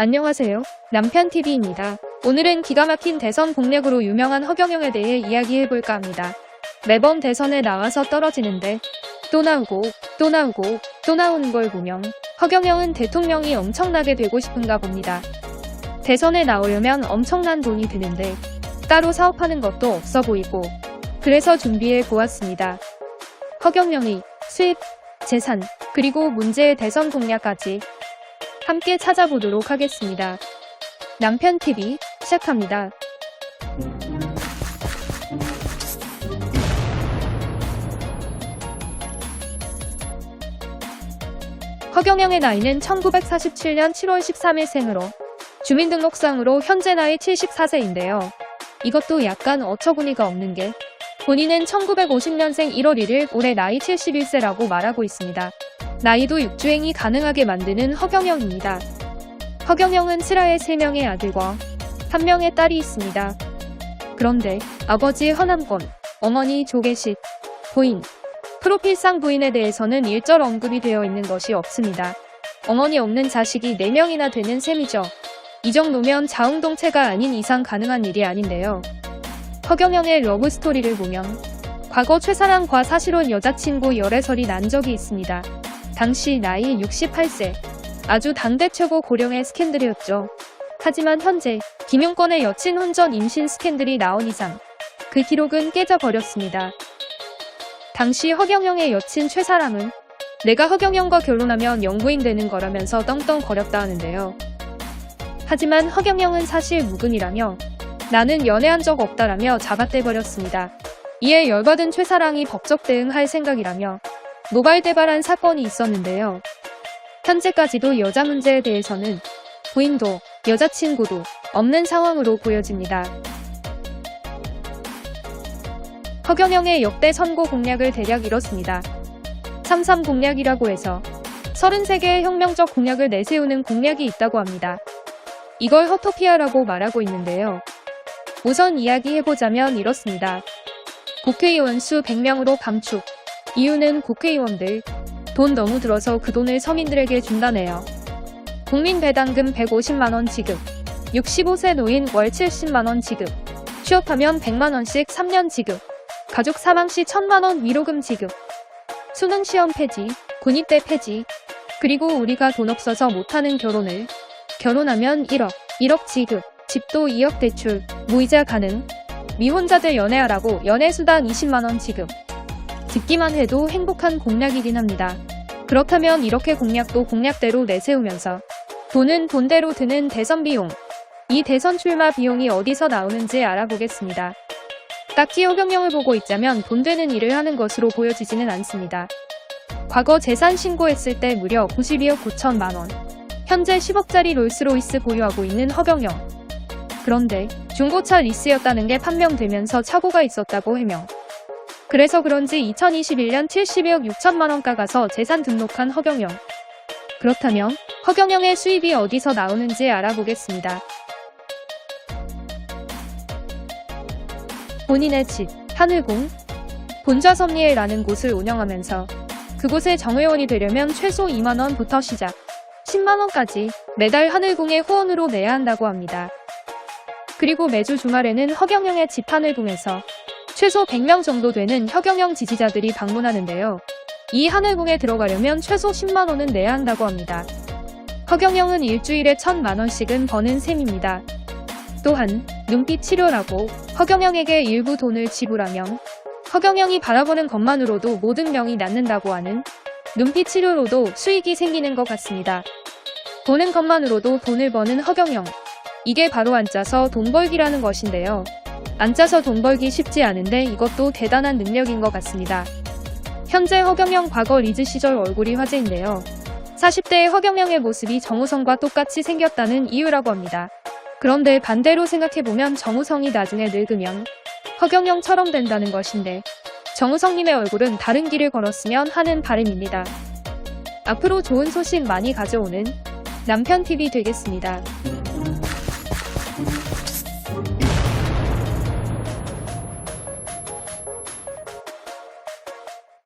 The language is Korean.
안녕하세요. 남편TV입니다. 오늘은 기가 막힌 대선 공략으로 유명한 허경영에 대해 이야기해볼까 합니다. 매번 대선에 나와서 떨어지는데 또 나오고 또 나오는 걸 보면 허경영은 대통령이 엄청나게 되고 싶은가 봅니다. 대선에 나오려면 엄청난 돈이 드는데 따로 사업하는 것도 없어 보이고 그래서 준비해 보았습니다. 허경영의 수입, 재산, 그리고 문제의 대선 공략까지 함께 찾아보도록 하겠습니다. 남편TV 시작합니다. 허경영의 나이는 1947년 7월 13일 생으로 주민등록상으로 현재 나이 74세인데요. 이것도 약간 어처구니가 없는 게 본인은 1950년생 1월 1일 올해 나이 71세라고 말하고 있습니다. 나이도 육주행이 가능하게 만드는 허경영입니다. 허경영은 슬하에 3명의 아들과 1명의 딸이 있습니다. 그런데 아버지 허남권, 어머니 조계식, 부인, 프로필상 부인에 대해서는 일절 언급이 되어 있는 것이 없습니다. 어머니 없는 자식이 4명이나 되는 셈이죠. 이 정도면 자웅동체가 아닌 이상 가능한 일이 아닌데요. 허경영의 러브스토리를 보면 과거 최사랑과 사실혼 여자친구 열애설이 난 적이 있습니다. 당시 나이 68세, 아주 당대 최고 고령의 스캔들이었죠. 하지만 현재 김용권의 여친 혼전 임신 스캔들이 나온 이상 그 기록은 깨져버렸습니다. 당시 허경영의 여친 최사랑은 내가 허경영과 결혼하면 영부인 되는 거라면서 떵떵거렸다 하는데요. 하지만 허경영은 사실 무근이라며 나는 연애한 적 없다라며 잡아떼버렸습니다. 이에 열받은 최사랑이 법적 대응할 생각이라며 노발대발한 사건이 있었는데요. 현재까지도 여자 문제에 대해서는 부인도 여자친구도 없는 상황으로 보여집니다. 허경영의 역대 선거 공약을 대략 이렇습니다. 3.3 공약이라고 해서 33개의 혁명적 공약을 내세우는 공약이 있다고 합니다. 이걸 허토피아라고 말하고 있는데요. 우선 이야기해보자면 이렇습니다. 국회의원 수 100명으로 감축. 이유는 국회의원들 돈 너무 들어서 그 돈을 서민들에게 준다네요. 국민배당금 150만원 지급, 65세 노인 월 70만원 지급, 취업하면 100만원씩 3년 지급, 가족 사망 시 1000만원 위로금 지급, 수능시험 폐지, 군입대 폐지, 그리고 우리가 돈 없어서 못하는 결혼을 결혼하면 1억 지급, 집도 2억 대출, 무이자 가능, 미혼자들 연애하라고 연애수당 20만원 지급. 듣기만 해도 행복한 공약이긴 합니다. 그렇다면 이렇게 공약도 공약대로 내세우면서 돈은 돈대로 드는 대선 비용. 이 대선 출마 비용이 어디서 나오는지 알아보겠습니다. 딱히 허경영을 보고 있자면 돈 되는 일을 하는 것으로 보여지지는 않습니다. 과거 재산 신고했을 때 무려 92억 9천만원. 현재 10억짜리 롤스로이스 보유하고 있는 허경영. 그런데 중고차 리스였다는 게 판명되면서 착오가 있었다고 해명. 그래서 그런지 2021년 72억 6천만원가 가서 재산 등록한 허경영. 그렇다면 허경영의 수입이 어디서 나오는지 알아보겠습니다. 본인의 집, 하늘궁, 본좌섭리에라는 곳을 운영하면서 그곳의 정회원이 되려면 최소 2만원부터 시작, 10만원까지 매달 하늘궁에 후원으로 내야 한다고 합니다. 그리고 매주 주말에는 허경영의 집 하늘궁에서 최소 100명 정도 되는 허경영 지지자들이 방문하는데요. 이 하늘궁에 들어가려면 최소 10만원은 내야 한다고 합니다. 허경영은 일주일에 1000만원씩은 버는 셈입니다. 또한 눈빛 치료라고 허경영에게 일부 돈을 지불하면 허경영이 바라보는 것만으로도 모든 병이 낫는다고 하는 눈빛 치료로도 수익이 생기는 것 같습니다. 보는 것만으로도 돈을 버는 허경영. 이게 바로 앉아서 돈 벌기라는 것인데요. 앉아서 돈 벌기 쉽지 않은데 이것도 대단한 능력인 것 같습니다. 현재 허경영 과거 리즈 시절 얼굴이 화제인데요. 40대의 허경영의 모습이 정우성과 똑같이 생겼다는 이유라고 합니다. 그런데 반대로 생각해보면 정우성이 나중에 늙으면 허경영처럼 된다는 것인데 정우성님의 얼굴은 다른 길을 걸었으면 하는 바람입니다. 앞으로 좋은 소식 많이 가져오는 남편TV 되겠습니다.